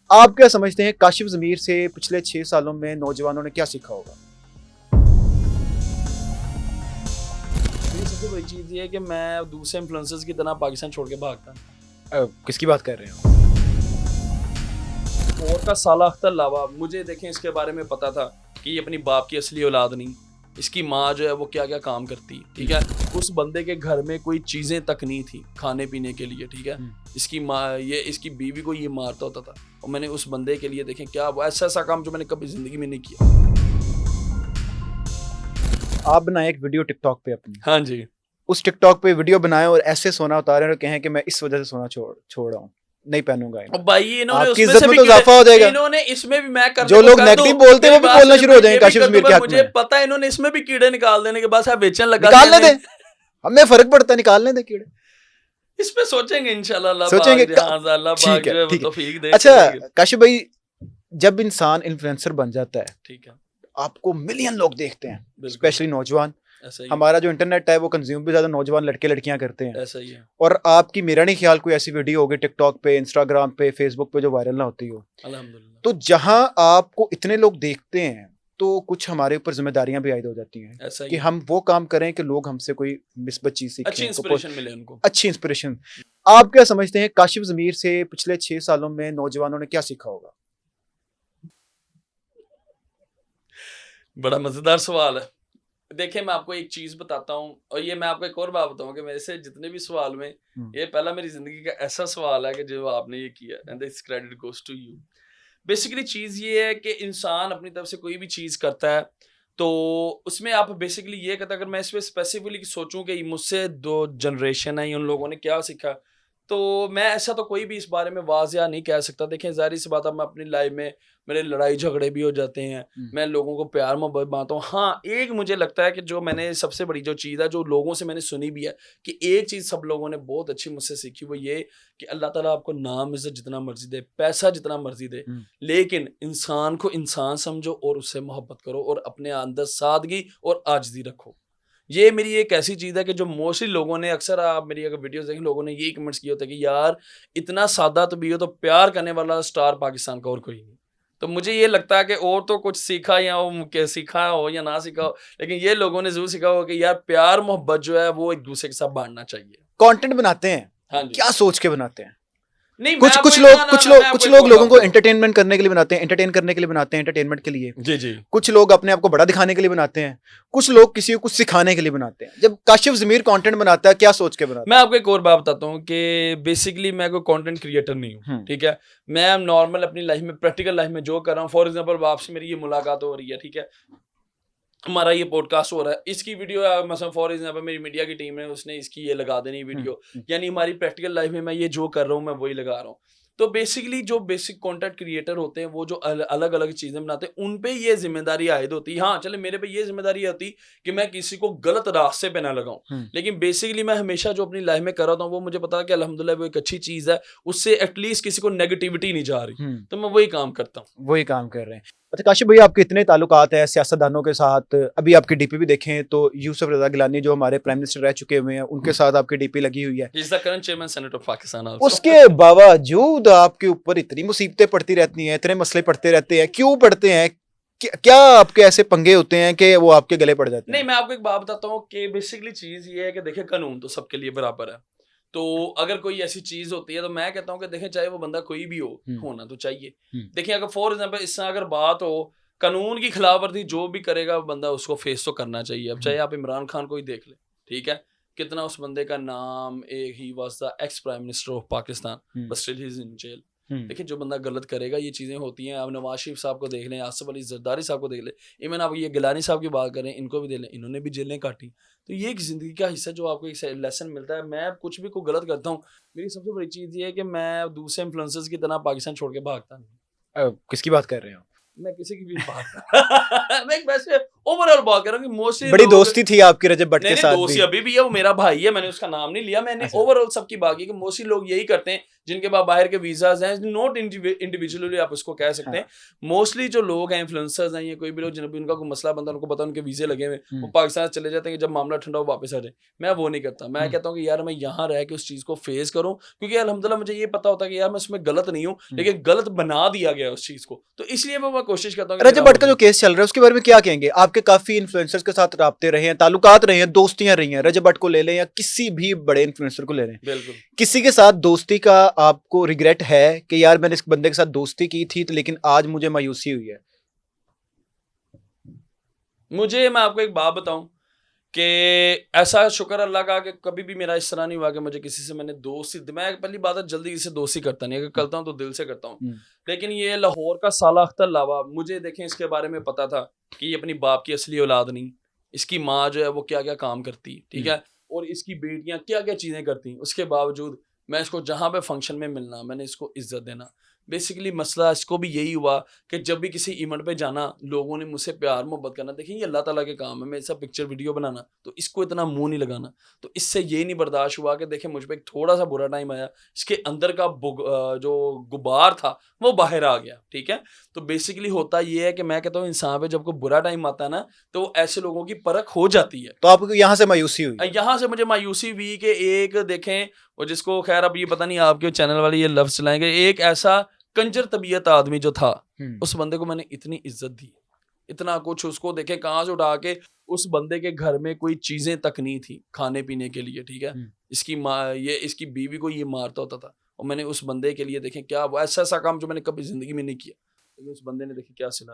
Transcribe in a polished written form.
आप क्या समझते हैं काशिफ ज़मीर से पिछले 6 सालों में नौजवानों ने क्या सीखा होगा? मेरी सबसे बड़ी चीज़ ये है कि मैं दूसरे इन्फ्लुएंसर्स की तरह पाकिस्तान छोड़ के भागता। किसकी बात कर रहे हैं? और का साला अख्तर लावा, मुझे देखें इसके बारे में पता था कि ये अपनी बाप की असली औलाद नहीं, इसकी माँ जो है वो क्या क्या काम करती, ठीक है। उस बंदे के घर में कोई चीज़ें तक नहीं थी खाने पीने के लिए, ठीक है। इसकी माँ, ये इसकी बीवी को ये मारता होता था, और मैंने उस बंदे के लिए देखें क्या ऐसा ऐसा काम जो मैंने कभी ज़िंदगी में नहीं किया। आप बनाए एक वीडियो टिकटॉक पे अपनी, हाँ जी, उस टिकटॉक पे वीडियो बनाएं और ऐसे सोना उतारें और कहें कि मैं इस वजह से सोना छोड़ रहा हूँ, नहीं पहनूंगा और भाई इन्होंने आपकी उसमें इज्जत से में भी तो इजाफा हो जाएगा। इन्होंने इसमें भी मैं कर जो लोग नेगेटिव बोलते हैं वो भी बोलना शुरू हो जाएंगे काशिफ ज़मीर के हक मुझे में। पता है इन्होंने इसमें भी कीड़े निकाल देने के बाद बेचने लगा निकालने दे, हमें फर्क पड़ता है, निकालने दे कीड़े, इसमें सोचेंगे इंशाल्लाह, अल्लाह सोचेंगे। पाक, हाँ, अल्लाह पाक ठीक जो है, है ठीक है। तौफीक दे। अच्छा काशिफ भाई, जब इंसान इन्फ्लुएंसर बन जाता है, ठीक है, आपको मिलियन लोग देखते हैं, बिल्कुल स्पेशली नौजवान। ऐसा ही हमारा जो इंटरनेट है वो कंज्यूम भी ज्यादा नौजवान लड़के लड़कियां करते हैं, ऐसा ही है, और आपकी मेरा नहीं ख्याल कोई ऐसी वीडियो होगी टिकटॉक पे, इंस्टाग्राम पे, फेसबुक पे जो वायरल ना होती हो। अल्हम्दुलिल्लाह। तो जहां आपको इतने लोग देखते हैं तो कुछ हमारे ऊपर जिम्मेदारियां भी आयद हो जाती हैं ऐसा ही कि है। हम वो काम करें कि लोग हमसे कोई मिसबत चीज सीखें, अच्छी इंस्पिरेशन मिले उनको। अच्छी इंस्पिरेशन। आप क्या समझते हैं काशिफ ज़मीर से पिछले 6 सालों में नौजवानों ने क्या सीखा होगा? बड़ा मजेदार सवाल है। देखिए मैं आपको एक चीज बताता हूँ, और ये मैं आपको एक और बात बताऊँ कि मेरे से जितने भी सवाल में ये पहला मेरी जिंदगी का ऐसा सवाल है कि जो आपने ये किया, and this credit goes to you. Basically चीज ये है कि इंसान अपनी तरफ से कोई भी चीज करता है तो उसमें आप बेसिकली ये कहता, अगर मैं इस पर स्पेसिफिकली सोचूं कि मुझसे दो जनरेशन है, उन लोगों ने क्या सीखा, तो मैं ऐसा तो कोई भी इस बारे में वाज़िया नहीं कह सकता। देखें ज़ाहिर सी बात है, मैं अपनी लाइफ में मेरे लड़ाई झगड़े भी हो जाते हैं, मैं लोगों को प्यार मोहब्बत बांटता हूँ। हाँ, एक मुझे लगता है कि जो मैंने सबसे बड़ी जो चीज़ है, जो लोगों से मैंने सुनी भी है, कि एक चीज़ सब लोगों ने बहुत अच्छी मुझसे सीखी, वो ये कि अल्लाह ताला आपको नाम इज़्ज़त जितना मर्जी दे, पैसा जितना मर्जी दे, लेकिन इंसान को इंसान समझो और उससे मोहब्बत करो और अपने अंदर सादगी और आजिज़ी रखो। ये मेरी एक ऐसी चीज़ है कि जो मोस्टली लोगों ने, अक्सर आप मेरी अगर वीडियोस देखें, लोगों ने यही कमेंट्स किए होते हैं कि यार इतना सादा तो भी हो, तो प्यार करने वाला स्टार पाकिस्तान का और कोई नहीं। तो मुझे ये लगता है कि और तो कुछ सीखा या सीखा हो या ना सीखा हो, लेकिन ये लोगों ने जरूर सीखा हो कि यार प्यार मोहब्बत जो है वो एक दूसरे के साथ बांटना चाहिए। कंटेंट बनाते हैं, हाँ जी, क्या सोच के बनाते हैं? नहीं कुछ लोग लोगों को एंटरटेनमेंट करने के लिए बनाते हैं, एंटरटेन करने के लिए बनाते हैं, एंटरटेनमेंट के लिए। जी जी, कुछ लोग अपने आप को बड़ा दिखाने के लिए बनाते हैं, कुछ लोग किसी को कुछ सिखाने के लिए बनाते हैं। जब काशिफ ज़मीर कंटेंट बनाता है, क्या सोच के बनाता है? मैं आपको एक और बात बताता हूँ कि बेसिकली मैं कोई कंटेंट क्रिएटर नहीं हूँ, ठीक है। मैं नॉर्मल अपनी लाइफ में, प्रैक्टिकल लाइफ में जो कर रहा हूँ, फॉर एग्जांपल आपसे मेरी ये मुलाकात हो रही है, ठीक है, हमारा ये पॉडकास्ट हो रहा है, इसकी वीडियो मतलब फॉर एग्जांपल मेरी मीडिया की टीम है, उसने इसकी ये लगा देनी वीडियो, यानी हमारी प्रैक्टिकल लाइफ में मैं ये जो कर रहा हूँ मैं वही लगा रहा हूँ। तो बेसिकली जो बेसिक कंटेंट क्रिएटर होते हैं, वो जो अलग अलग चीजें बनाते हैं, उन पे ये जिम्मेदारी आयद होती है। हाँ चले, मेरे पे ये जिम्मेदारी होती कि मैं किसी को गलत रास्ते पे ना लगाऊं, लेकिन बेसिकली मैं हमेशा जो अपनी लाइफ में कर रहा हूँ वो मुझे पता है कि अल्हम्दुलिल्लाह वो एक अच्छी चीज है, उससे एटलीस्ट किसी को नेगेटिविटी नहीं जा रही, तो मैं वही काम करता हूँ। वही काम कर रहे हैं। अच्छा काशिफ भाई, आपके इतने ताल्लुकात हैं सियासतदानों के साथ, अभी आपकी डीपी भी देखें तो यूसुफ रजा गिलानी जो हमारे प्राइम मिनिस्टर रह चुके हुए हैं, उनके साथ आपकी डीपी लगी हुई है। He is the current chairman Senate of Pakistan also. उसके बावजूद आपके ऊपर इतनी मुसीबतें पड़ती रहती हैं, इतने मसले पड़ते रहते हैं, क्यों पड़ते हैं? क्या आपके ऐसे पंगे होते हैं कि वो आपके गले पड़ जाते हैं? नहीं, मैं आपको एक बात बताता हूँ कि बेसिकली चीज ये है कि देखिए कानून तो सबके लिए बराबर है, तो अगर कोई ऐसी चीज होती है तो मैं कहता हूँ कि देखें चाहे वो बंदा कोई भी हो, होना तो चाहिए। देखिए अगर फॉर एग्जांपल इससे अगर बात हो कानून की खिलाफवर्जी जो भी करेगा बंदा उसको फेस तो करना चाहिए। अब चाहे आप इमरान खान को ही देख ले, ठीक है, कितना उस बंदे का नाम, एक he was the ex prime minister of Pakistan, but still he is in jail. देखिए जो बंदा गलत करेगा ये चीज़ें होती हैं। आप नवाज शरीफ साहब को देख लें, आसिफ अली जरदारी साहब को देख लें, इवन आप ये गिलानी साहब की बात करें, इनको भी देख लें, इन्होंने भी जेलें काटी। तो ये एक ज़िंदगी का हिस्सा जो आपको एक लेसन मिलता है। मैं कुछ भी को गलत करता हूँ, मेरी सबसे बड़ी चीज़ ये है कि मैं दूसरे इन्फ्लुएंसर्स की तरह पाकिस्तान छोड़ के भागता नहीं। किसकी बात कर रहे हो? मैं किसी की भी बात मैं वैसे ओवरऑल बात कर रहा हूँ कि मोस्टली बड़ी दोस्ती थी आपकी रजब भट्ट के नहीं साथ दोस्ती भी। अभी भी है, वो मेरा भाई है, मैंने उसका नाम नहीं लिया, मैंने अच्छा। ओवरऑल सबकी बात की कि मोस्टली लोग यही करते हैं जिनके पास बाहर के वीजाज हैं, नॉट इंडिविजुअली आप उसको कह सकते हैं, मोस्टली जो लोग हैं इन्फ्लुएंसर्स हैं या कोई भी लोग जिन भी उनका कोई मसला बनता है, उनको पता उनके वीजे लगे हुए, वो पाकिस्तान चले जाते हैं कि जब मामला ठंडा हो वापस आ जाए। मैं वो नहीं करता, मैं कहता हूँ कि यार मैं यहाँ रह के उस चीज को फेस करूँ, क्योंकि अल्हम्दुलिल्लाह मुझे ये पता होता है कि यार मैं उसमें गलत नहीं हूँ, लेकिन गलत बना दिया गया उस चीज को, तो इसलिए मैं कोशिश करता हूँ कि रजब मेरा भट्ट का जो केस चल रहा है उसके बारे में क्या कहेंगे? आपके काफी इन्फ्लुएंसर्स के साथ राब्ते रहे हैं, ताल्लुकात रहे हैं, दोस्तियां रही हैं, रजब भट्ट को ले लें या किसी भी बड़े इन्फ्लुएंसर को ले लें, बिल्कुल किसी के साथ दोस्ती का आपको रिग्रेट है कि यार मैंने इस बंदे के साथ दोस्ती की थी तो लेकिन आज मुझे मायूसी हुई है? मुझे, मैं आपको एक बात बताऊं कि ऐसा शुक्र अल्लाह का कि कभी भी मेरा इस तरह नहीं हुआ कि मुझे किसी से मैंने दोस्ती, मैं पहली बात है जल्दी किसी से दोस्ती करता नहीं, अगर करता हूँ तो दिल से करता हूँ, लेकिन ये लाहौर का साला अख्तर लावा, मुझे देखें इसके बारे में पता था कि ये अपनी बाप की असली औलाद नहीं, इसकी माँ जो है वो क्या क्या काम करती, ठीक है, और इसकी बेटियां क्या क्या चीज़ें करती, उसके बावजूद मैं इसको जहाँ पे फंक्शन में मिलना, मैंने इसको इज्जत देना। बेसिकली मसला इसको भी यही हुआ कि जब भी किसी इवेंट पे जाना, लोगों ने मुझसे प्यार मोहब्बत करना, देखिए ये अल्लाह ताला के काम है, मेरे साथ पिक्चर वीडियो बनाना, तो इसको इतना मुंह नहीं लगाना, तो इससे ये नहीं बर्दाश्त हुआ कि देखें मुझ पर एक थोड़ा सा बुरा टाइम आया, इसके अंदर का जो गुबार था वो बाहर आ गया, ठीक है। तो बेसिकली होता ये है कि मैं कहता हूँ इंसान पे जब कोई बुरा टाइम आता है ना, तो ऐसे लोगों की परख हो जाती है। तो आपको यहाँ से मायूसी हुई? यहाँ से मुझे मायूसी हुई कि एक देखें, और जिसको खैर अब ये पता नहीं आपके चैनल वाले ये लफ्ज चलाएंगे, एक ऐसा कंजर तबीयत आदमी जो था, उस बंदे को मैंने इतनी इज्जत दी, इतना कुछ उसको देखे कहाँ से उठा के, उस बंदे के घर में कोई चीजें तक नहीं थी खाने पीने के लिए, ठीक है, इसकी माँ, ये इसकी बीवी को ये मारता होता था, और मैंने उस बंदे के लिए देखें क्या ऐसा ऐसा काम जो मैंने कभी जिंदगी में नहीं किया, लेकिन उस बंदे ने देखे क्या सिला दी।